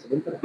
Sebentar.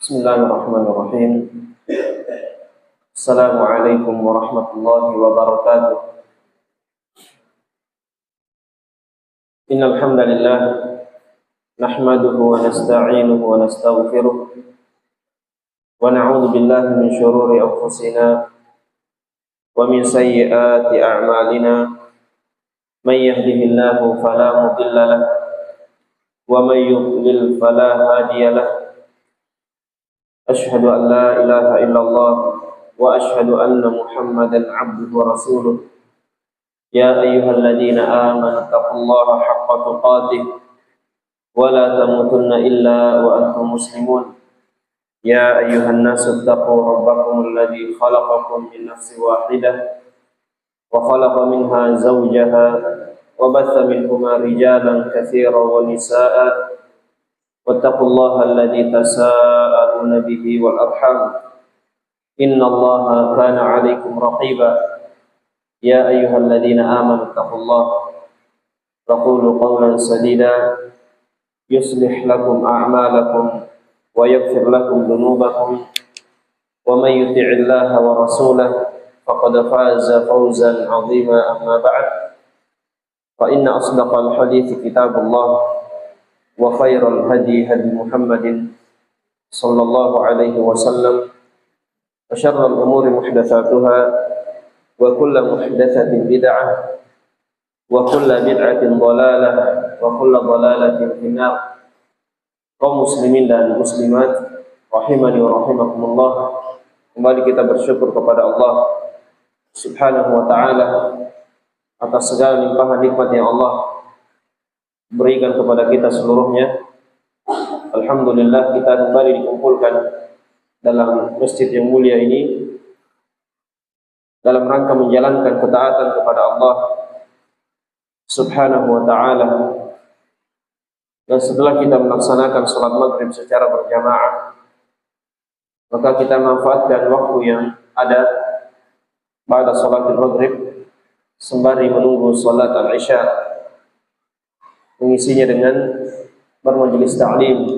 Bismillahirrahmanirrahim. Assalamualaikum warahmatullahi wabarakatuh. Innal hamdalillah nahmaduhu wa nasta'inuhu wa nastaghfiruh wa na'udzu billahi min shururi anfusina wa min sayyiati a'malina. May yahdihillahu fala mudilla lahu ومن يضلل فلا هادي له. أشهد أن لا إله إلا الله وأشهد أن محمدا عبده ورسوله. يا أيها الذين آمنوا اتقوا الله حق تقاته ولا تموتن إلا وأنتم مسلمون. يا أيها الناس اتقوا ربكم الذي خلقكم من نفس واحدة وخلق منها زوجها وبث منهما رجالا كثيرا ونساء واتقوا الله الذي تساءلون به والأرحام إن الله كان عليكم رقيبا. يا أيها الذين آمنوا اتقوا الله وقولوا قولا سديدا يصلح لكم أعمالكم ويغفر لكم ذنوبكم ومن يطع الله ورسوله فقد فاز فوزا عظيما. أما بعد فإن أصدق الحديث كتاب الله وخير الهدي هدي محمد صلى الله عليه وسلم وشر الأمور محدثاتها وكل محدثة بدعة وكل بدعة ضلالة وكل ضلالة في النار. Kaum muslimin dan muslimat rahimani wa rahimakumullah, kembali kita bersyukur kepada Allah Subhanahu wa ta'ala atas segala limpahan nikmat yang Allah berikan kepada kita seluruhnya. Alhamdulillah kita kembali dikumpulkan dalam masjid yang mulia ini dalam rangka menjalankan ketaatan kepada Allah Subhanahu wa ta'ala. Dan setelah kita melaksanakan salat maghrib secara berjamaah, maka kita manfaatkan waktu yang ada pada salat maghrib sembari menunggu salat al-isya, mengisinya dengan bermajelis ta'lim,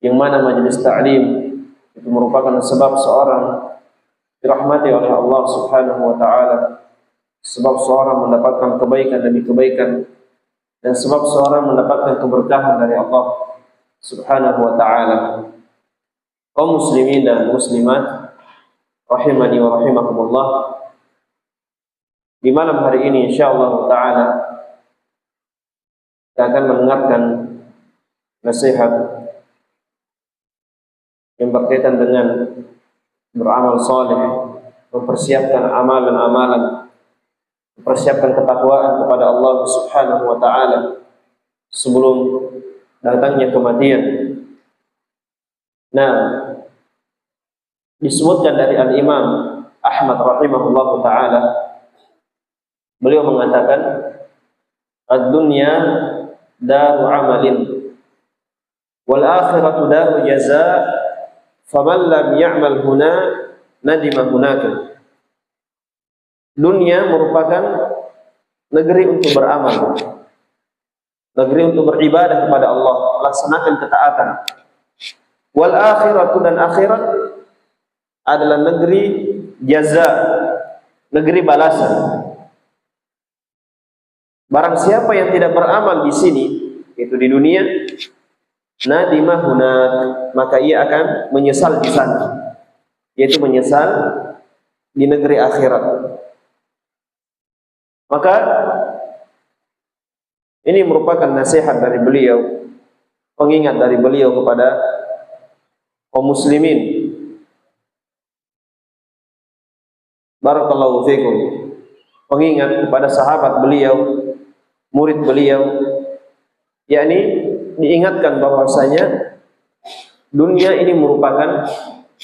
yang mana majelis ta'lim itu merupakan sebab seorang dirahmati oleh Allah Subhanahu wa ta'ala, sebab seorang mendapatkan kebaikan demi kebaikan, dan sebab seorang mendapatkan keberkahan dari Allah Subhanahu wa ta'ala. Kaum muslimin dan muslimat rahimani wa rahimakumullah, di malam hari ini insyaallah ta'ala kita akan mendengarkan nasihat yang berkaitan dengan beramal saleh, mempersiapkan amalan-amalan, mempersiapkan ketakwaan kepada Allah Subhanahu wa ta'ala sebelum datangnya kematian. Nah, disebutkan dari Al-Imam Ahmad rahimahullahu ta'ala, beliau mengatakan, ad-dunya daru amalin wal akhiratu daru jaza faman lam ya'mal huna nadima hunaka. Dunia merupakan negeri untuk beramal, negeri untuk beribadah kepada Allah, melaksanakan ketaatan. Wal akhiratu, dan akhirat adalah negeri jaza, negeri balasan. Barang siapa yang tidak beramal di sini, itu di dunia, nadima hunak, maka ia akan menyesal di sana, yaitu menyesal di negeri akhirat. Maka ini merupakan nasihat dari beliau, pengingat dari beliau kepada kaum muslimin. Barakallahu fikum. Pengingat kepada sahabat beliau, murid beliau, yakni diingatkan bahwasanya dunia ini merupakan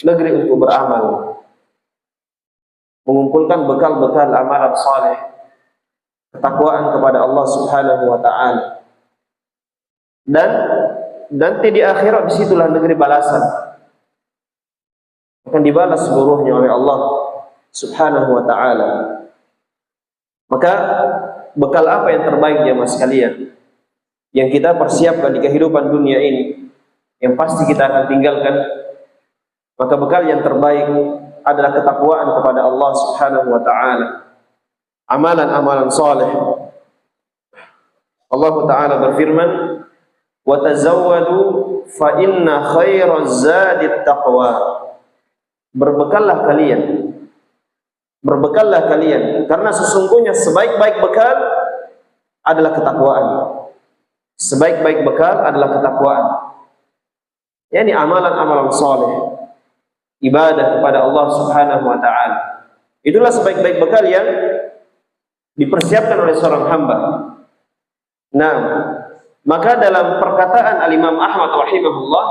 negeri untuk beramal, mengumpulkan bekal-bekal amalan saleh, ketakwaan kepada Allah Subhanahu wa ta'ala, dan nanti di akhirat disitulah negeri balasan, akan dibalas seluruhnya oleh Allah Subhanahu wa ta'ala. Maka bekal apa yang terbaik ya mas sekalian, yang kita persiapkan di kehidupan dunia ini, yang pasti kita akan tinggalkan? Maka bekal yang terbaik adalah ketakwaan kepada Allah Subhanahu wa ta'ala, amalan-amalan saleh. Allah Ta'ala berfirman, wa tazawwadu fa inna khairaz zadit taqwa. Berbekallah kalian, karena sesungguhnya sebaik-baik bekal adalah ketakwaan. sebaik-baik bekal adalah ketakwaan. Yani amalan-amalan soleh, ibadah kepada Allah Subhanahu wa taala. Itulah sebaik-baik bekal yang dipersiapkan oleh seorang hamba. Nah, maka dalam perkataan Al-Imam Ahmad rahimahullah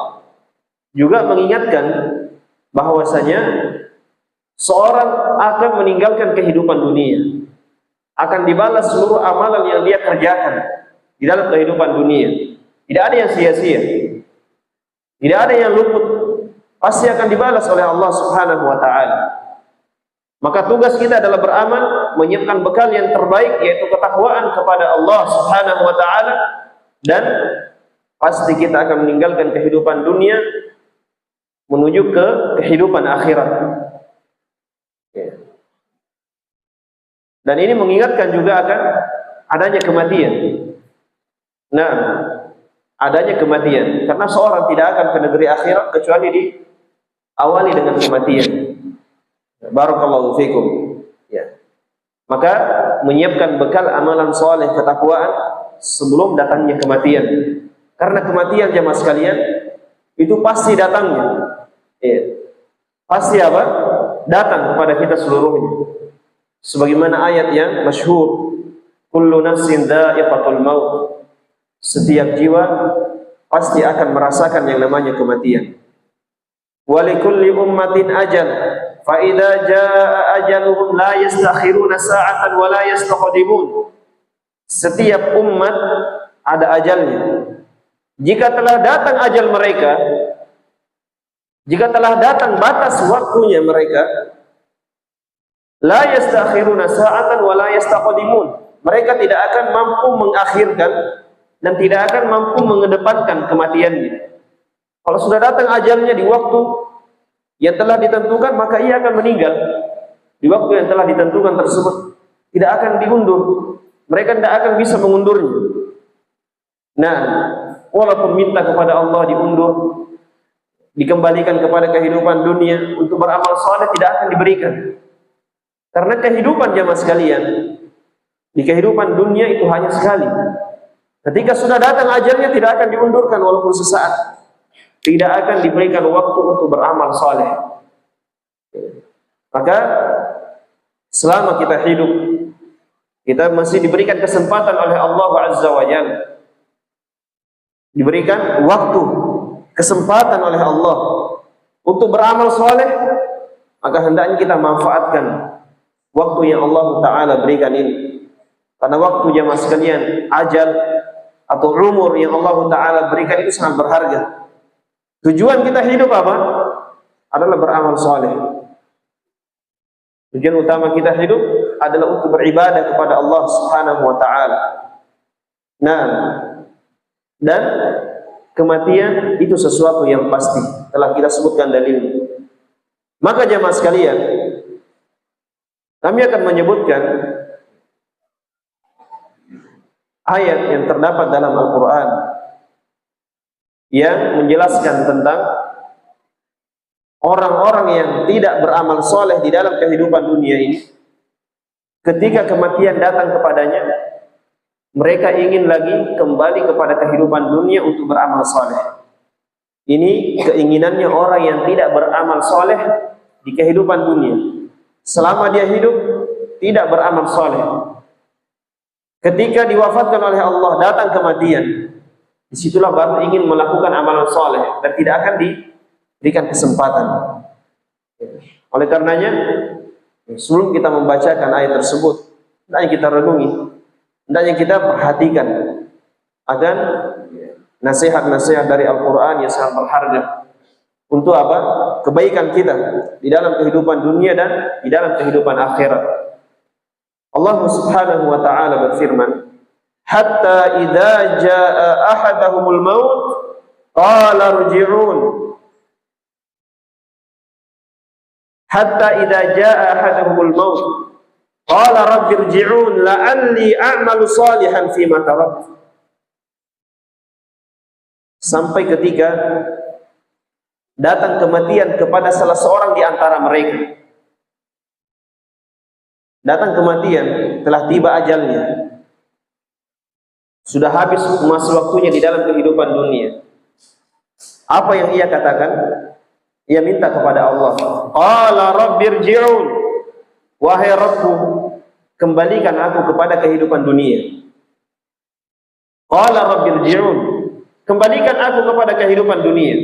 juga mengingatkan bahwasanya seorang akan meninggalkan kehidupan dunia, akan dibalas seluruh amalan yang dia kerjakan di dalam kehidupan dunia. Tidak ada yang sia-sia, tidak ada yang luput, pasti akan dibalas oleh Allah Subhanahu wa taala. Maka tugas kita adalah beramal, menyiapkan bekal yang terbaik, yaitu ketakwaan kepada Allah Subhanahu wa taala, dan pasti kita akan meninggalkan kehidupan dunia menuju ke kehidupan akhirat. Dan ini mengingatkan juga akan adanya kematian. Nah, adanya kematian, karena seorang tidak akan ke negeri akhirat kecuali diawali dengan kematian. Barakallahu fikum. Ya. Maka menyiapkan bekal amalan soleh, ketakwaan sebelum datangnya kematian. Karena kematian jemaah sekalian itu pasti datangnya. Ya. Pasti apa? Datang kepada kita seluruhnya. Sebagaimana ayat yang masyhur, kullu nafsin dha'iqatul maut. Setiap jiwa pasti akan merasakan yang namanya kematian. Wa likulli ummatin ajal, fa idza jaa ajaluhum la yastakhiruna sa'atan wa la yastaqdimun. Setiap umat ada ajalnya. Jika telah datang ajal mereka, jika telah datang batas waktunya mereka, la yastakhiruna sa'atan wa la yastaqdimun. Mereka tidak akan mampu mengakhirkan dan tidak akan mampu mengedepankan kematiannya. Kalau sudah datang ajalnya di waktu yang telah ditentukan, maka ia akan meninggal di waktu yang telah ditentukan tersebut. Tidak akan diundur. Mereka tidak akan bisa mengundurnya. Nah, walaupun minta kepada Allah diundur, dikembalikan kepada kehidupan dunia untuk beramal saleh, tidak akan diberikan. Karena kehidupan jamaah sekalian, di kehidupan dunia itu hanya sekali. Ketika sudah datang ajalnya, tidak akan diundurkan walaupun sesaat. Tidak akan diberikan waktu untuk beramal saleh. Maka selama kita hidup, kita masih diberikan kesempatan oleh Allah Azza wa Jalla, diberikan waktu, kesempatan oleh Allah untuk beramal saleh. Maka hendaknya kita manfaatkan waktu yang Allah Ta'ala berikan ini. Karena waktu jamaah sekalian, ajal atau umur yang Allah Ta'ala berikan itu sangat berharga. Tujuan kita hidup apa? Adalah beramal saleh. Tujuan utama kita hidup adalah untuk beribadah kepada Allah Subhanahu wa taala. Nah, dan kematian itu sesuatu yang pasti, telah kita sebutkan dalilnya. Maka jemaah sekalian, kami akan menyebutkan ayat yang terdapat dalam Al-Quran yang menjelaskan tentang orang-orang yang tidak beramal soleh di dalam kehidupan dunia ini. Ketika kematian datang kepadanya, mereka ingin lagi kembali kepada kehidupan dunia untuk beramal soleh. Ini keinginannya orang yang tidak beramal soleh di kehidupan dunia. Selama dia hidup, tidak beramal soleh. Ketika diwafatkan oleh Allah, datang kematian, disitulah baru ingin melakukan amalan soleh dan tidak akan diberikan kesempatan. Oleh karenanya, sebelum kita membacakan ayat tersebut, hendaknya kita renungi, hendaknya kita perhatikan akan nasihat-nasihat dari Al-Quran yang sangat berharga untuk apa? Kebaikan kita di dalam kehidupan dunia dan di dalam kehidupan akhirat. Allah Subhanahu wa taala berfirman, hatta idza jaa ahadahumul maut qala irji'un. Hatta idza jaa ahadahumul maut qala rabbi irji'un la'alli a'malu salihan fima taraktu. Sampai ketika datang kematian kepada salah seorang di antara mereka. Datang kematian, telah tiba ajalnya. sudah habis masa waktunya di dalam kehidupan dunia. Apa yang ia katakan? Ia minta kepada Allah. Qala rabbirji'un. Wahai Rabbku, kembalikan aku kepada kehidupan dunia. Qala rabbirji'un. Kembalikan aku kepada kehidupan dunia.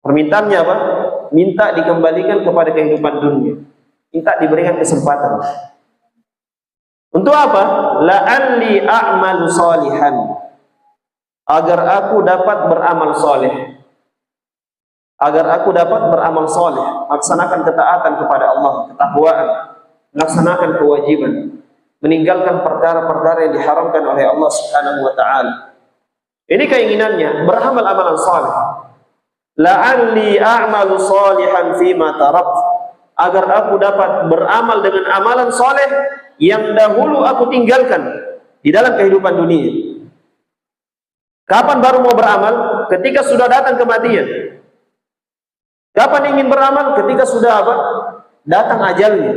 Permintaannya apa? Minta dikembalikan kepada kehidupan dunia. Minta diberikan kesempatan. Untuk apa? La'alli a'malu salihan. Agar aku dapat beramal soleh. Agar aku dapat beramal soleh, melaksanakan ketaatan kepada Allah, ketakwaan, melaksanakan kewajiban, meninggalkan perkara-perkara yang diharamkan oleh Allah Subhanahu wa taala. Ini keinginannya, beramal amalan soleh. La'alli a'malu salihan fima tarakt, agar aku dapat beramal dengan amalan soleh yang dahulu aku tinggalkan di dalam kehidupan dunia. Kapan baru mau beramal? Ketika sudah datang kematian. Kapan ingin beramal? Ketika sudah apa? Datang ajalnya.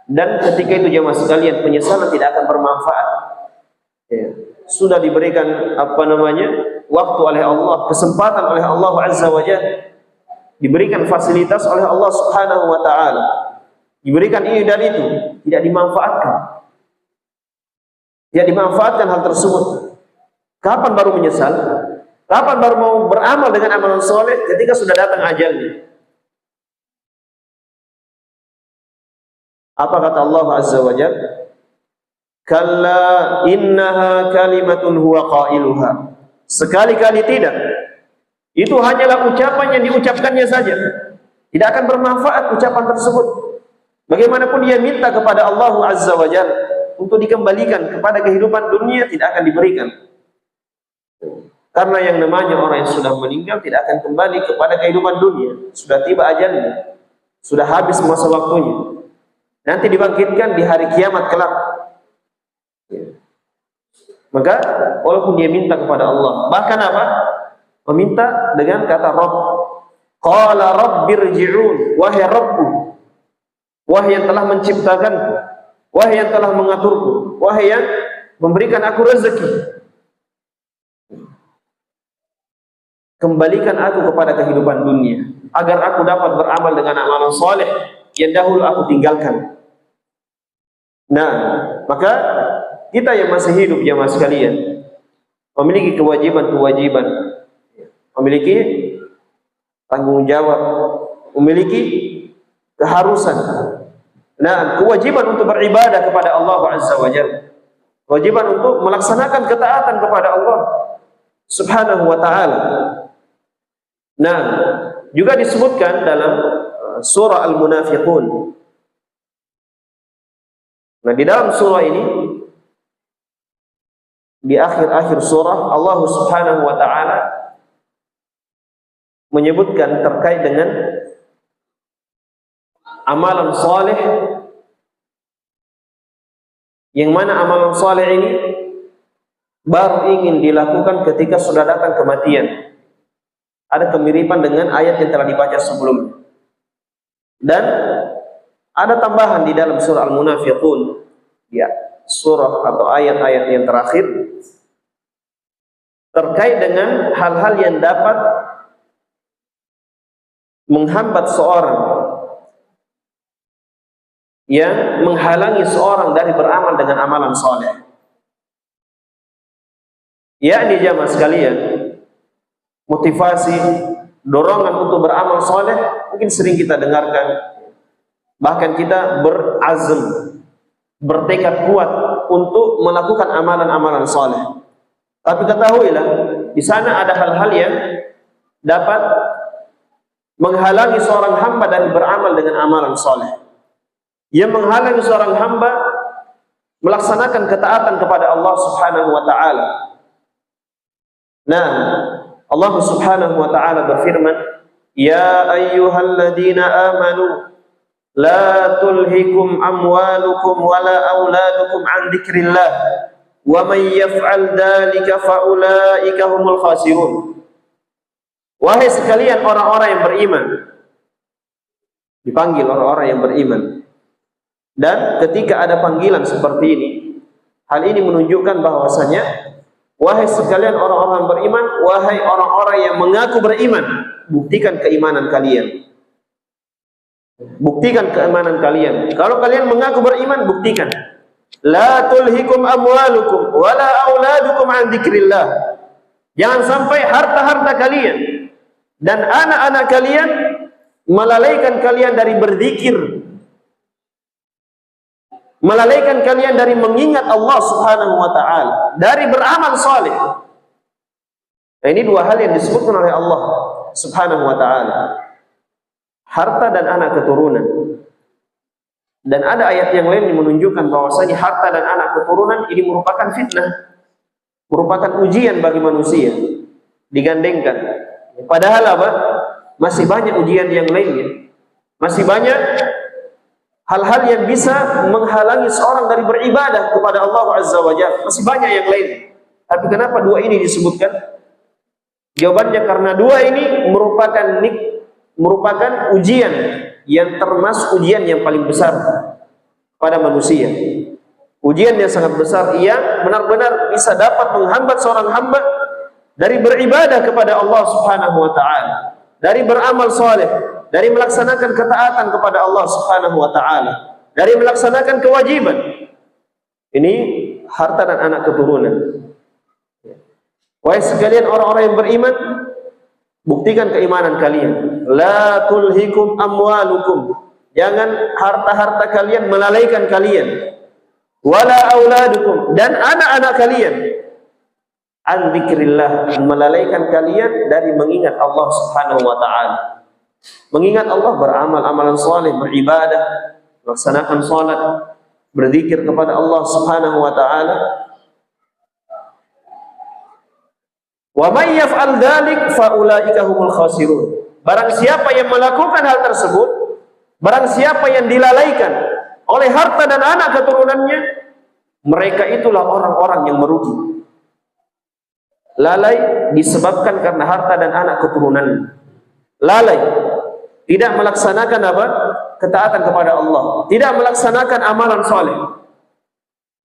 Dan ketika itu jemaah sekalian, penyesalan tidak akan bermanfaat. Ya. Sudah diberikan waktu oleh Allah, kesempatan oleh Allah Azza wa Jalla, diberikan fasilitas oleh Allah Subhanahu wa taala, diberikan ini dan itu, tidak dimanfaatkan. Tidak dimanfaatkan hal tersebut. Kapan baru menyesal? Kapan baru mau beramal dengan amalan soleh? Ketika sudah datang ajalnya. Apa kata Allah Azza wa Jalla? Kalla innaha kalimatun huwa qailuha. Sekali-kali tidak. Itu hanyalah ucapan yang diucapkannya saja. Tidak akan bermanfaat ucapan tersebut. Bagaimanapun dia minta kepada Allah Azza wa Jalla untuk dikembalikan kepada kehidupan dunia, tidak akan diberikan. Karena yang namanya orang yang sudah meninggal tidak akan kembali kepada kehidupan dunia. Sudah tiba ajalnya, sudah habis masa waktunya. Nanti dibangkitkan di hari kiamat kelak. Ya. Maka walaupun dia minta kepada Allah, bahkan apa? Meminta dengan kata Rabb. Qala rabbirji'un, wahai Rabbku, wahai yang telah menciptakanku, wahai yang telah mengaturku, wahai yang memberikan aku rezeki, kembalikan aku kepada kehidupan dunia, agar aku dapat beramal dengan amalan soleh yang dahulu aku tinggalkan. Nah, maka kita yang masih hidup jemaah sekalian memiliki kewajiban-kewajiban, memiliki tanggung jawab, memiliki keharusan. Nah, kewajiban untuk beribadah kepada Allah Azza wa Jalla, kewajiban untuk melaksanakan ketaatan kepada Allah Subhanahu wa taala. Nah, juga disebutkan dalam surah Al-Munafiqun. Nah, di dalam surah ini, di akhir-akhir surah, Allah Subhanahu wa taala menyebutkan terkait dengan amalan saleh, yang mana amalan saleh ini baru ingin dilakukan ketika sudah datang kematian. Ada kemiripan dengan ayat yang telah dibaca sebelumnya. Dan ada tambahan di dalam surah Al-Munafiqun, ya, surah atau ayat-ayat yang terakhir, terkait dengan hal-hal yang dapat menghambat seorang, yang menghalangi seorang dari beramal dengan amalan soleh. Yakni jamaah sekalian, motivasi, dorongan untuk beramal soleh mungkin sering kita dengarkan. Bahkan kita berazam, bertekad kuat untuk melakukan amalan-amalan soleh. Tapi ketahuilah, di sana ada hal-hal yang dapat menghalangi seorang hamba dari beramal dengan amalan soleh, yang menghalangi seorang hamba melaksanakan ketaatan kepada Allah Subhanahu wa taala. Nah, Allah Subhanahu wa taala berfirman, "Ya ayyuhalladzina amanu la tulhikum amwalukum wala auladukum an dzikrillah wa may yaf'al dzalika fa ulaika humul khasirun." Wahai sekalian orang-orang yang beriman. Dipanggil orang-orang yang beriman. Dan ketika ada panggilan seperti ini, Hal ini menunjukkan bahwasanya, wahai sekalian orang-orang beriman, wahai orang-orang yang mengaku beriman, buktikan keimanan kalian. Buktikan keimanan kalian. Kalau kalian mengaku beriman, buktikan. La tulhikum amwalukum wala auladukum an dzikrillah. Jangan sampai harta-harta kalian dan anak-anak kalian melalaikan kalian dari berzikir, melalaikan kalian dari mengingat Allah Subhanahu wa taala, dari beramal saleh. Nah, ini dua hal yang disebutkan oleh Allah Subhanahu wa taala. Harta dan anak keturunan. Dan ada ayat yang lain yang menunjukkan bahwasanya harta dan anak keturunan ini merupakan fitnah, merupakan ujian bagi manusia, digandengkan. Padahal apa? Masih banyak ujian yang lainnya. Masih banyak hal-hal yang bisa menghalangi seorang dari beribadah kepada Allah Azza wa Jalla. Masih banyak yang lain. Tapi kenapa dua ini disebutkan? Jawabannya karena dua ini merupakan ujian yang termasuk ujian yang paling besar pada manusia. Ujian yang sangat besar, yang benar-benar bisa dapat menghambat seorang hamba dari beribadah kepada Allah Subhanahu wa taala, dari beramal saleh, dari melaksanakan ketaatan kepada Allah Subhanahu wa taala, dari melaksanakan kewajiban. Ini harta dan anak keturunan. Wahai sekalian orang-orang yang beriman, buktikan keimanan kalian. La tulhikum amwalukum. Jangan harta-harta kalian melalaikan kalian. Wala auladukum, dan anak-anak kalian an dzikrillah, melalaikan kalian dari mengingat Allah Subhanahu wa taala. Mengingat Allah, beramal amalan saleh, beribadah, melaksanakan salat, berzikir kepada Allah Subhanahu wa taala. Wa may yaf'al dzalik fa ulaika humul khasirun. Barang siapa yang melakukan hal tersebut, barang siapa yang dilalaikan oleh harta dan anak keturunannya, mereka itulah orang-orang yang merugi. Lalai disebabkan karena harta dan anak keturunan. Lalai, tidak melaksanakan apa? Ketaatan kepada Allah, tidak melaksanakan amalan saleh.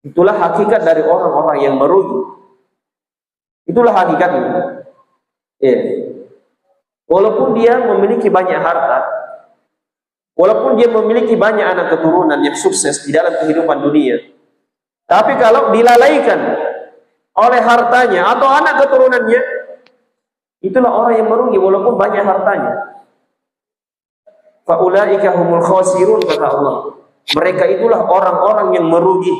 Itulah hakikat dari orang-orang yang merugi. Itulah hakikatnya. Ya. Walaupun dia memiliki banyak harta, walaupun dia memiliki banyak anak keturunan yang sukses di dalam kehidupan dunia, tapi kalau dilalaikan oleh hartanya atau anak keturunannya, itulah orang yang merugi walaupun banyak hartanya. Fa ulaika humul khasirun, kata Allah. Mereka itulah orang-orang yang merugi.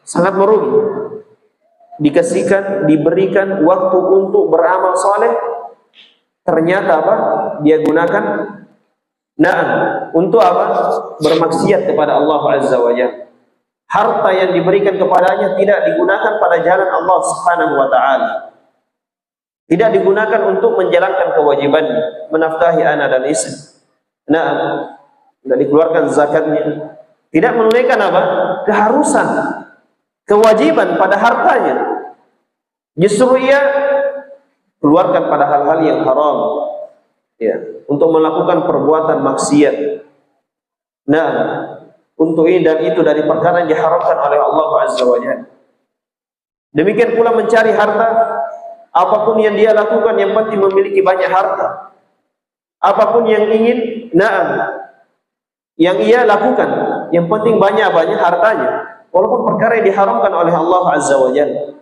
Sangat merugi. Dikasihkan, diberikan waktu untuk beramal saleh, ternyata apa? Dia gunakan untuk apa? Bermaksiat kepada Allah Azza wa Jalla. Harta yang diberikan kepadanya tidak digunakan pada jalan Allah Subhanahu wa taala. Tidak digunakan untuk menjalankan kewajiban menafkahi anak dan istri. Tidak dikeluarkan zakatnya. Tidak menunaikan apa? Keharusan, kewajiban pada hartanya. Justru ia keluarkan pada hal-hal yang haram, ya, untuk melakukan perbuatan maksiat. Untuk ini dan itu dari perkara yang diharamkan oleh Allah Azza wa Jalla. Demikian pula mencari harta, apapun yang dia lakukan, yang penting memiliki banyak harta. Apapun yang ingin, yang ia lakukan, yang penting banyak-banyak hartanya, walaupun perkara yang diharamkan oleh Allah Azza wa Jalla.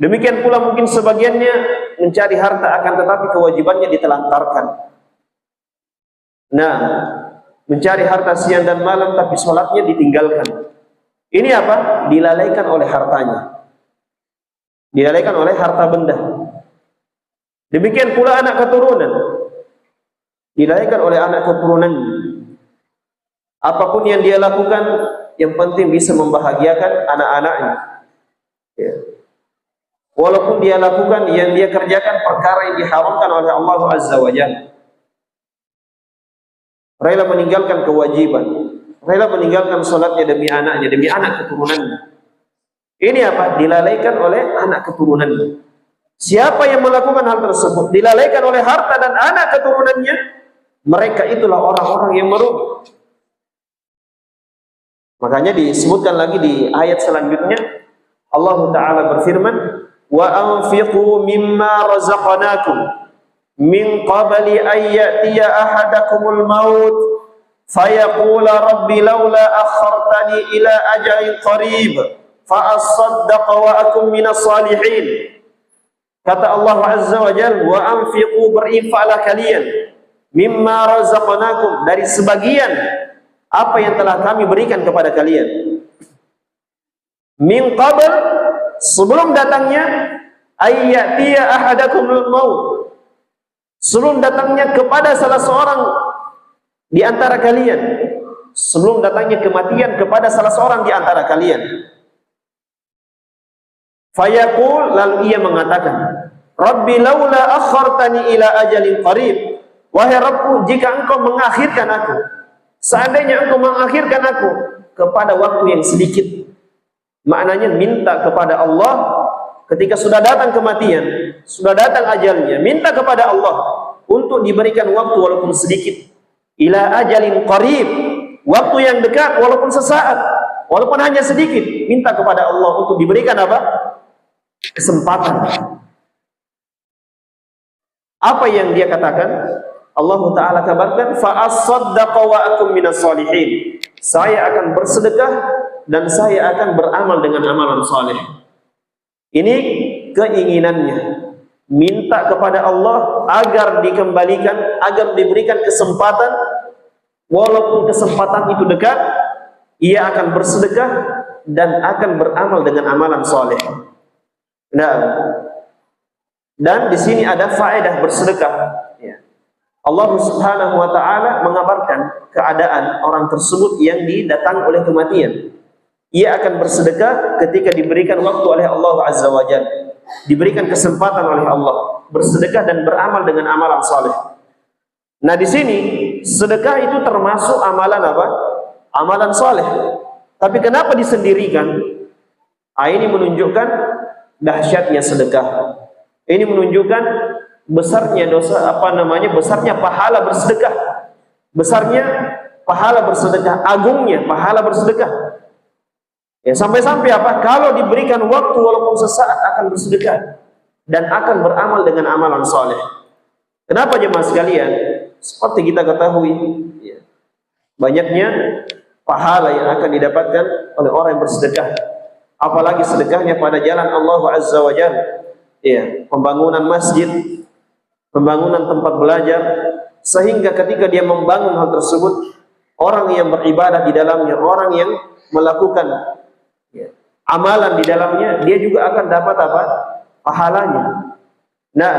Demikian pula mungkin sebagiannya mencari harta, akan tetapi kewajibannya ditelantarkan. Mencari harta siang dan malam, tapi sholatnya ditinggalkan. Ini apa? Dilalaikan oleh hartanya. Dilalaikan oleh harta benda. Demikian pula anak keturunan. Dilalaikan oleh anak keturunan. Apapun yang dia lakukan, yang penting bisa membahagiakan anak-anaknya. Ya. Walaupun dia lakukan, yang dia kerjakan perkara yang diharamkan oleh Allah Azza wa Jalla. Rela meninggalkan kewajiban, rela meninggalkan sholatnya demi anaknya, demi anak keturunannya. Ini apa? Dilalaikan oleh anak keturunannya. Siapa yang melakukan hal tersebut, dilalaikan oleh harta dan anak keturunannya, mereka itulah orang-orang yang merugi. Makanya disebutkan lagi di ayat selanjutnya, Allah Ta'ala berfirman, wa anfiqu mimma razaqnakum min qabli an ya'tiya ahadakumul maut fayaqula rabbi laula akhartani ila ajalin qarib fa asaddaqa wa akum minas salihin. Kata Allah Azza wa Jalla, wa anfiqu, berinfaklah kalian, mimma razaqnakum, dari sebagian apa yang telah kami berikan kepada kalian. Min qabl, sebelum datangnya, ayyatiya ahadakumul maut, sebelum datangnya kepada salah seorang di antara kalian, sebelum datangnya kematian kepada salah seorang di antara kalian. Fayaqul, lalu ia mengatakan, Rabbi laula akhartani ila ajalin qarib, wahai Rabbku, jika engkau mengakhirkan aku, seandainya engkau mengakhirkan aku kepada waktu yang sedikit. Maknanya minta kepada Allah ketika sudah datang kematian, sudah datang ajalnya, minta kepada Allah untuk diberikan waktu walaupun sedikit. Ila ajalin qarib, waktu yang dekat walaupun sesaat, walaupun hanya sedikit, minta kepada Allah untuk diberikan apa? Kesempatan. Apa yang dia katakan? Allah Ta'ala kabarkan, fa asaddaqa wa akum minas salihin, saya akan bersedekah dan saya akan beramal dengan amalan saleh. Ini keinginannya, minta kepada Allah agar dikembalikan, agar diberikan kesempatan, walaupun kesempatan itu dekat, ia akan bersedekah dan akan beramal dengan amalan saleh. Nah, dan di sini ada faedah bersedekah. Ya. Allah Subhanahu wa Ta'ala mengabarkan keadaan orang tersebut yang didatangi oleh kematian. Ia akan bersedekah ketika diberikan waktu oleh Allah Azza wa Jalla, diberikan kesempatan oleh Allah bersedekah dan beramal dengan amalan saleh. Nah, di sini sedekah itu termasuk amalan apa? Amalan saleh. Tapi kenapa disendirikan? Ini menunjukkan dahsyatnya sedekah. Ini menunjukkan besarnya dosa, besarnya pahala bersedekah. Besarnya pahala bersedekah, agungnya pahala bersedekah. Ya, sampai-sampai apa? Kalau diberikan waktu walaupun sesaat akan bersedekah dan akan beramal dengan amalan soleh. Kenapa jemaah sekalian? Seperti kita ketahui, ya, banyaknya pahala yang akan didapatkan oleh orang yang bersedekah. Apalagi sedekahnya pada jalan Allah Azza wa Jalla. Ya, pembangunan masjid, pembangunan tempat belajar, sehingga ketika dia membangun hal tersebut, orang yang beribadah di dalamnya, orang yang melakukan amalan di dalamnya, dia juga akan dapat apa? Pahalanya. Nah,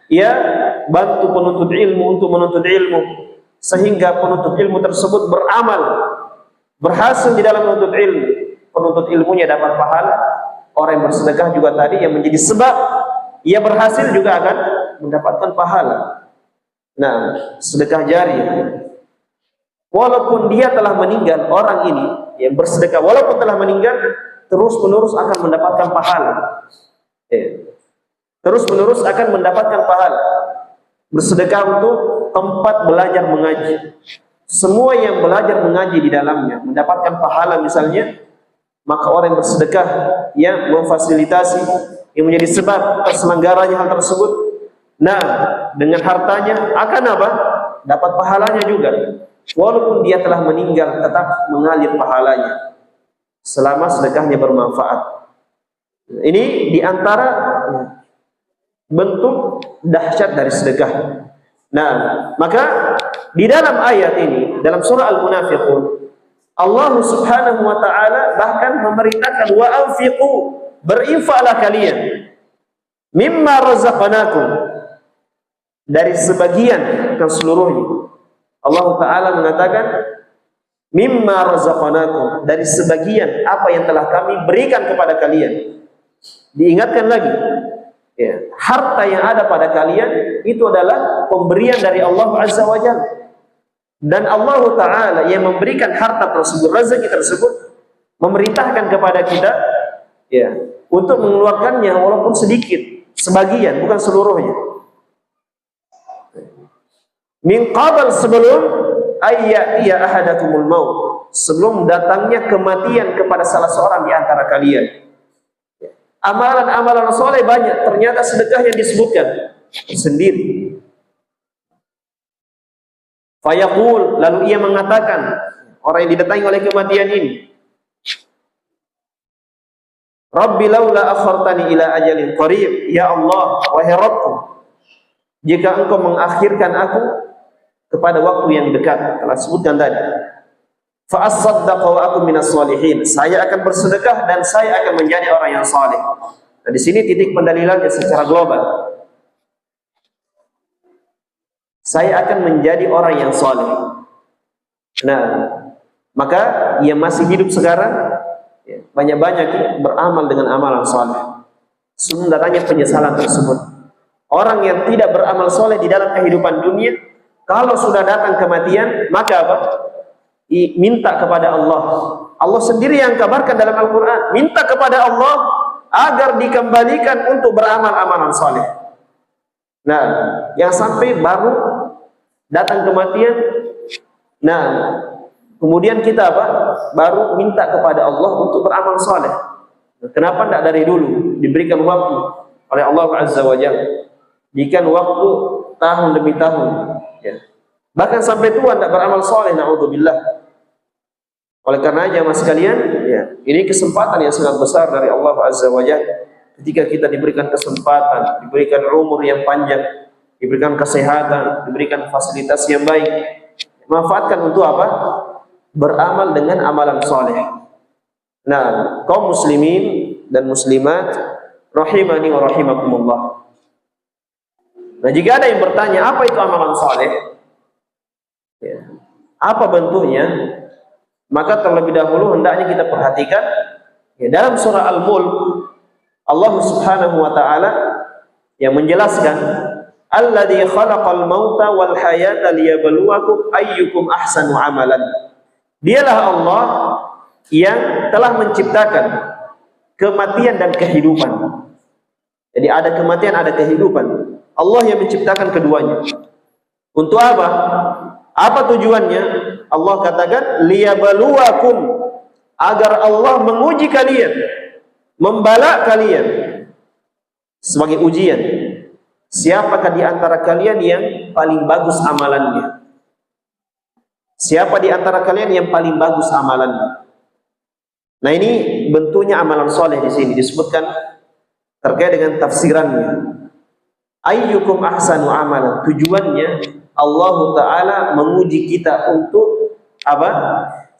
ia bantu penuntut ilmu untuk menuntut ilmu, sehingga penuntut ilmu tersebut beramal, berhasil di dalam menuntut ilmu. Penuntut ilmunya dapat pahala. Orang yang bersedekah juga tadi yang menjadi sebab ia berhasil juga akan mendapatkan pahala. Nah, sedekah jariah. Walaupun dia telah meninggal, orang ini yang bersedekah walaupun telah meninggal, terus menerus akan mendapatkan pahala. Terus menerus akan mendapatkan pahala. Bersedekah untuk tempat belajar mengaji. Semua yang belajar mengaji di dalamnya mendapatkan pahala misalnya, maka orang yang bersedekah yang memfasilitasi, yang menjadi sebab terselenggaranya hal tersebut, nah, dengan hartanya akan apa? Dapat pahalanya juga. Walaupun dia telah meninggal, tetap mengalir pahalanya selama sedekahnya bermanfaat. Ini diantara bentuk dahsyat dari sedekah. Nah, maka di dalam ayat ini, dalam surah Al-Munafiqun, Allah Subhanahu wa Ta'ala bahkan memerintahkan, wa anfiqu, berinfaklah kalian, mimma razaqnakum, dari sebagian, bukan seluruhnya. Allah Ta'ala mengatakan, mimma razaqnakum, dari sebagian apa yang telah kami berikan kepada kalian. Diingatkan lagi, ya, harta yang ada pada kalian itu adalah pemberian dari Allah Azza wa Jalla. Dan Allah Ta'ala yang memberikan harta tersebut, rezeki tersebut, memerintahkan kepada kita, ya, untuk mengeluarkannya walaupun sedikit, sebagian, bukan seluruhnya. Min qabl, sebelum ayyatiya ahadakumul maut, sebelum datangnya kematian kepada salah seorang di antara kalian. Amalan-amalan soleh banyak, ternyata sedekah yang disebutkan sendiri. Fayaqul, lalu ia mengatakan, orang yang didatangi oleh kematian ini, Rabbi laula akhartani ila ajalin qarib, ya Allah, wahai Rabbku, jika engkau mengakhirkan aku kepada waktu yang dekat, telah sebutkan tadi, fa asaddaqa wa aku minas sholihin, saya akan bersedekah dan saya akan menjadi orang yang saleh. Nah, di sini titik pendalilannya secara global. Saya akan menjadi orang yang saleh. Nah, maka ia masih hidup sekarang, banyak-banyak beramal dengan amalan saleh. Sebelum datangnya penyesalan tersebut. Orang yang tidak beramal saleh di dalam kehidupan dunia, kalau sudah datang kematian, maka apa? Minta kepada Allah. Allah sendiri yang kabarkan dalam Al-Quran, minta kepada Allah agar dikembalikan untuk beramal amalan saleh. Nah, yang sampai baru datang kematian, nah, kemudian kita apa? Baru minta kepada Allah untuk beramal saleh. Kenapa tidak dari dulu? Diberikan waktu oleh Allah Azza wa Jalla. Diberikan waktu tahun demi tahun. Ya. Bahkan sampai tua tidak beramal saleh, na'udzubillah. Oleh karenanya mas sekalian, ya, ini kesempatan yang sangat besar dari Allah Azza wa Jalla. Ketika kita diberikan kesempatan, diberikan umur yang panjang, diberikan kesehatan, diberikan fasilitas yang baik, manfaatkan untuk apa? Beramal dengan amalan soleh. Nah, kaum muslimin dan muslimat, rahimani wa rahimakumullah. Nah, jika ada yang bertanya, apa itu amalan soleh? Ya, apa bentuknya? Maka terlebih dahulu hendaknya kita perhatikan, ya, dalam surah Al-Mulk, Allah Subhanahu wa Ta'ala yang menjelaskan, Alladzi khalaqal mauta wal hayata liyabluwakum ayyukum ahsanu amalan. Dialah Allah yang telah menciptakan kematian dan kehidupan. Jadi ada kematian, ada kehidupan. Allah yang menciptakan keduanya. Untuk apa? Apa tujuannya? Allah katakan liyabluwakum, agar Allah menguji kalian, membala kalian sebagai ujian. Siapakah di antara kalian yang paling bagus amalannya? Siapa di antara kalian yang paling bagus amalannya? Nah, ini bentuknya amalan soleh di sini disebutkan terkait dengan tafsirannya. Ayyukum ahsanu amalan. Tujuannya Allah Ta'ala menguji kita untuk apa?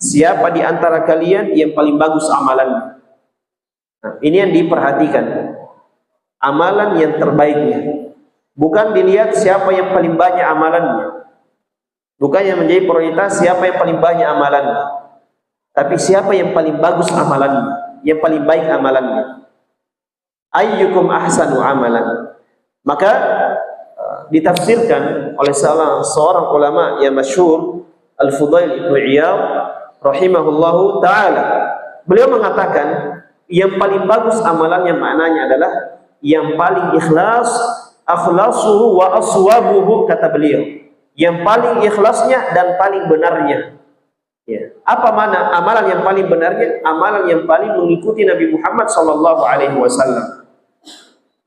Siapa di antara kalian yang paling bagus amalannya? Nah, ini yang diperhatikan. Amalan yang terbaiknya. Bukan dilihat siapa yang paling banyak amalannya. Bukan yang menjadi prioritas siapa yang paling banyak amalannya. Tapi siapa yang paling bagus amalannya, yang paling baik amalannya. Ayyukum ahsanu amalan. Maka ditafsirkan oleh seorang ulama yang masyhur, Al-Fudail Ibnu Iyad rahimahullahu ta'ala. Beliau mengatakan yang paling bagus amalannya maknanya adalah yang paling ikhlas, akhlasuhu wa aswabuhu, kata beliau. Yang paling ikhlasnya dan paling benarnya. Ya. Apa mana amalan yang paling benarnya? Amalan yang paling mengikuti Nabi Muhammad sallallahu alaihi wasallam.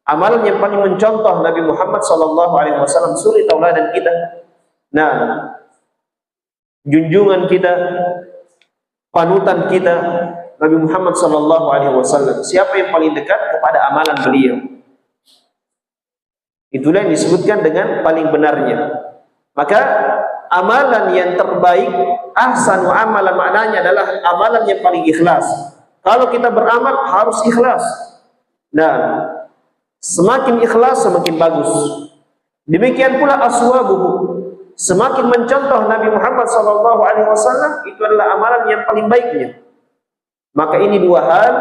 Amalan yang paling mencontoh Nabi Muhammad sallallahu alaihi wasallam, suri tauladan kita. Nah, junjungan kita, panutan kita Nabi Muhammad sallallahu alaihi wasallam. Siapa yang paling dekat kepada amalan beliau? Itulah yang disebutkan dengan paling benarnya. Maka amalan yang terbaik, ahsanu amalan, maknanya adalah amalan yang paling ikhlas. Kalau kita beramal harus ikhlas. Nah, semakin ikhlas semakin bagus. Demikian pula aswabuhu, semakin mencontoh Nabi Muhammad SAW, itu adalah amalan yang paling baiknya. Maka ini dua hal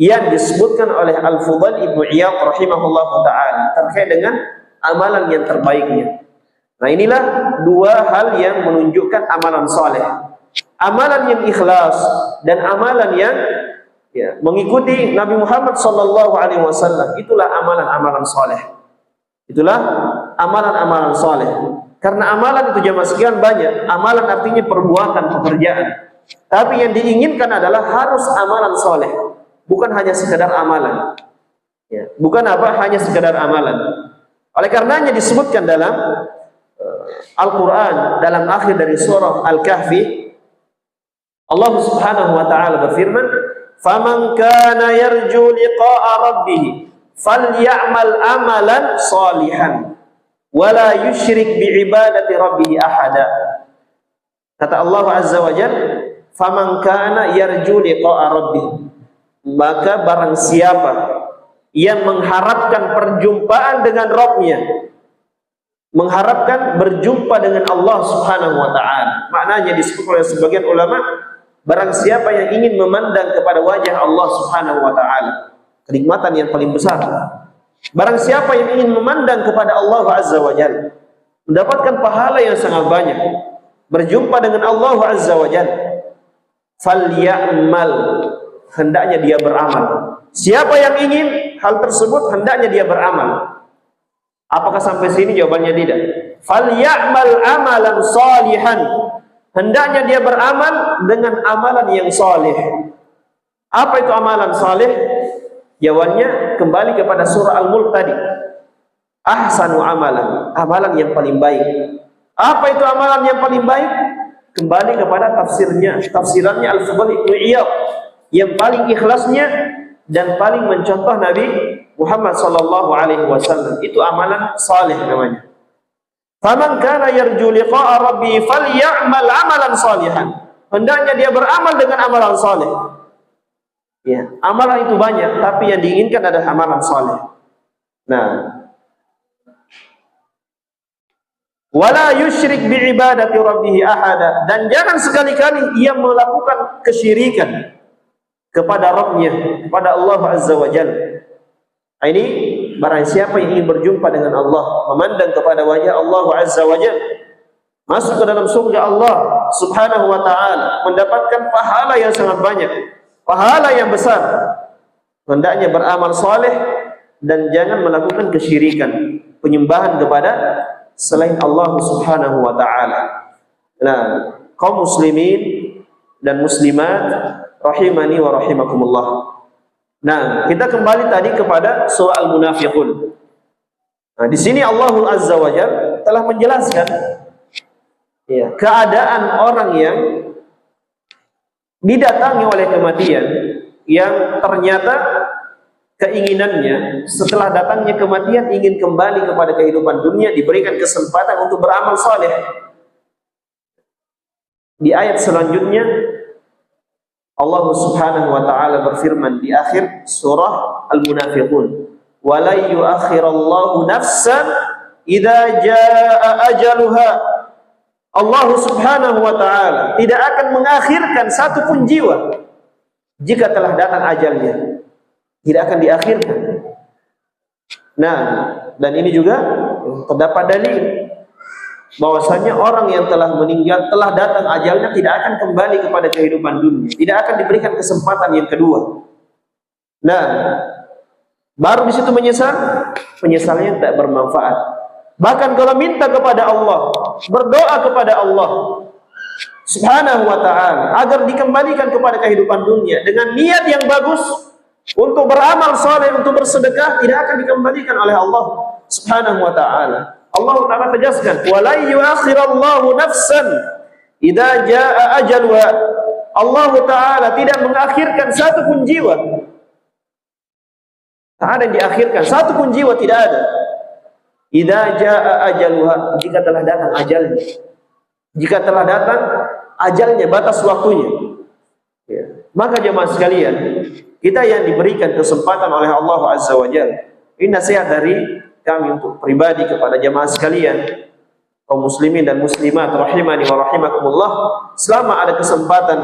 yang disebutkan oleh Al-Fudail Ibnu Iyad rahimahullah ta'ala terkait dengan amalan yang terbaiknya. Nah, inilah dua hal yang menunjukkan amalan soleh. Amalan yang ikhlas dan amalan yang mengikuti Nabi Muhammad SAW, itulah amalan-amalan soleh. Itulah amalan-amalan soleh. Karena amalan itu jamaah sekalian banyak. Amalan artinya perbuatan, pekerjaan. Tapi yang diinginkan adalah harus amalan soleh, bukan hanya sekedar amalan. Ya, bukan apa hanya sekedar amalan. Oleh karenanya disebutkan dalam Al-Quran, dalam akhir dari surah Al-Kahfi, Allah Subhanahu wa ta'ala berfirman, "Faman kana yarju liqa'a rabbih falyamal amalan salihan wa la yusyrik bi'ibadati rabbih ahada." Kata Allah Azza wa Jalla, "Faman kana yarju liqa'a rabbih," maka barang siapa yang mengharapkan perjumpaan dengan Rabb-Nya, mengharapkan berjumpa dengan Allah Subhanahu wa ta'ala. Maknanya disebut oleh sebagian ulama, barang siapa yang ingin memandang kepada wajah Allah Subhanahu wa ta'ala, kenikmatan yang paling besar. Barang siapa yang ingin memandang kepada Allah Azza wa Jalla, mendapatkan pahala yang sangat banyak, berjumpa dengan Allah Azza wa Jalla, falyamal, hendaknya dia beramal. Siapa yang ingin hal tersebut, hendaknya dia beramal. Apakah sampai sini? Jawabannya tidak. Falyamal amalan salihan, hendaknya dia beramal dengan amalan yang saleh. Apa itu amalan saleh? Jawabannya kembali kepada surah Al-Mulk tadi. Ahsanu amalan, amalan yang paling baik. Apa itu amalan yang paling baik? Kembali kepada tafsirannya Al-Fudail Ibnu Iyad, yang paling ikhlasnya dan paling mencontoh Nabi Muhammad sallallahu alaihi wasallam. Itu amalan saleh namanya. Faman kana yarju liqa'a rabbi falyamal amalan salihan, hendaknya dia beramal dengan amalan saleh. Ya, amalan itu banyak, tapi yang diinginkan adalah amalan saleh. Nah, wala yusyrik bi'ibadati rabbih ahada, dan jangan sekali-kali ia melakukan kesyirikan kepada Rabb-Nya, kepada Allah Azza wa Jalla. Ini barang siapa yang ingin berjumpa dengan Allah, memandang kepada wajah Allah Azza wa Jalla, masuk ke dalam surga Allah Subhanahu wa ta'ala, mendapatkan pahala yang sangat banyak, pahala yang besar, hendaknya beramal saleh dan jangan melakukan kesyirikan, penyembahan kepada selain Allah Subhanahu wa ta'ala. Nah, kaum muslimin dan muslimat rahimani wa rahimakumullah. Nah, kita kembali tadi kepada surah Al-Munafiqun. Nah, di sini Allah Azza wa Jalla telah menjelaskan ya, keadaan orang yang didatangi oleh kematian, yang ternyata keinginannya setelah datangnya kematian ingin kembali kepada kehidupan dunia, diberikan kesempatan untuk beramal saleh. Di ayat selanjutnya Allah Subhanahu wa ta'ala berfirman di akhir surah Al-Munafiqun, "Wa la yu'akhirallahu nafsan idza jaa ajaluha." Allah Subhanahu wa ta'ala tidak akan mengakhirkan satu pun jiwa jika telah datang ajalnya. Tidak akan diakhirkan. Nah, dan ini juga terdapat dalil bahwasanya orang yang telah meninggal, telah datang ajalnya, tidak akan kembali kepada kehidupan dunia, tidak akan diberikan kesempatan yang kedua. Nah, baru di situ menyesal, penyesalannya tidak bermanfaat. Bahkan kalau minta kepada Allah, berdoa kepada Allah Subhanahu wa ta'ala agar dikembalikan kepada kehidupan dunia dengan niat yang bagus untuk beramal saleh, untuk bersedekah, tidak akan dikembalikan oleh Allah Subhanahu wa ta'ala. Allah Ta'ala tegaskan, "Wa la yu'akhirallahu nafsan idza jaa ajaluha." Allah Ta'ala tidak mengakhirkan satu pun jiwa. Tak ada yang diakhirkan, satu pun jiwa tidak ada. Idza jaa ajaluha, jika telah datang ajalnya. Jika telah datang ajalnya, batas waktunya. Ya. Maka jemaah sekalian, kita yang diberikan kesempatan oleh Allah Azza wa Jalla, ini nasihat dari kami untuk pribadi kepada jemaah sekalian, kaum muslimin dan muslimat rahimani wa rahimakumullah, selama ada kesempatan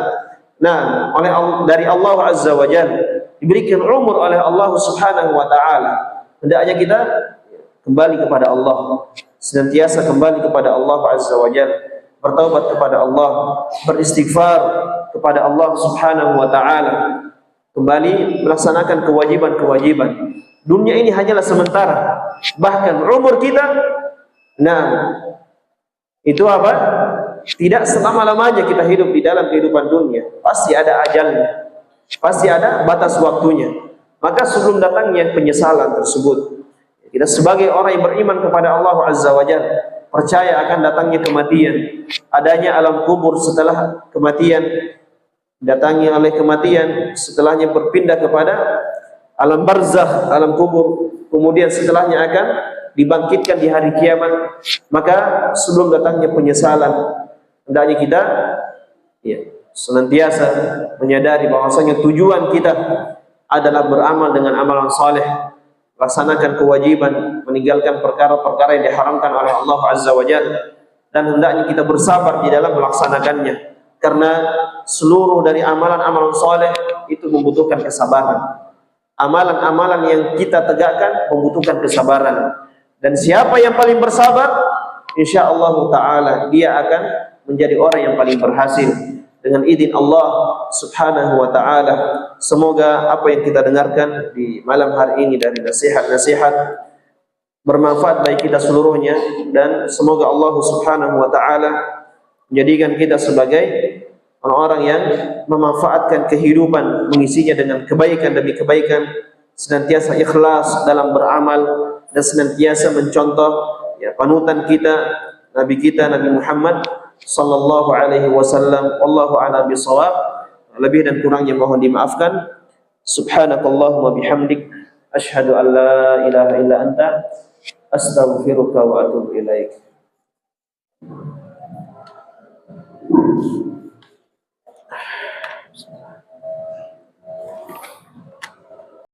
dari Allah Azza wa Jalla, diberikan umur oleh Allah Subhanahu wa ta'ala, hendaknya kita kembali kepada Allah, senantiasa kembali kepada Allah Azza wa Jalla, bertaubat kepada Allah, beristighfar kepada Allah Subhanahu wa ta'ala, kembali melaksanakan kewajiban-kewajiban. Dunia ini hanyalah sementara. Bahkan umur kita, itu apa? tidak selama-lamanya kita hidup di dalam kehidupan dunia. Pasti ada ajalnya, pasti ada batas waktunya. Maka sebelum datangnya penyesalan tersebut, kita sebagai orang yang beriman kepada Allah Azza wa Jalla, percaya akan datangnya kematian, adanya alam kubur setelah kematian, datangi oleh kematian, setelahnya berpindah kepada alam barzakh, alam kubur, kemudian setelahnya akan dibangkitkan di hari kiamat. Maka sebelum datangnya penyesalan, hendaknya kita senantiasa menyadari bahwasanya tujuan kita adalah beramal dengan amalan saleh, laksanakan kewajiban, meninggalkan perkara-perkara yang diharamkan oleh Allah Azza wa Jalla, dan hendaknya kita bersabar di dalam melaksanakannya, karena seluruh dari amalan-amalan saleh itu membutuhkan kesabaran. Amalan-amalan yang kita tegakkan membutuhkan kesabaran, dan siapa yang paling bersabar, insyaallah taala dia akan menjadi orang yang paling berhasil dengan izin Allah Subhanahu wa taala. Semoga apa yang kita dengarkan di malam hari ini dari nasihat-nasihat bermanfaat bagi kita seluruhnya, dan semoga Allah Subhanahu wa taala menjadikan kita sebagai orang-orang yang memanfaatkan kehidupan, mengisinya dengan kebaikan demi kebaikan, senantiasa ikhlas dalam beramal, dan senantiasa mencontoh panutan kita, Nabi Muhammad sallallahu alaihi wasallam. Wallahu a'lam bishawab. Lebih dan kurangnya mohon dimaafkan. Subhanakallahumma bihamdik, asyhadu an la ilaha illa anta, astaghfiruka wa atubu ilaik.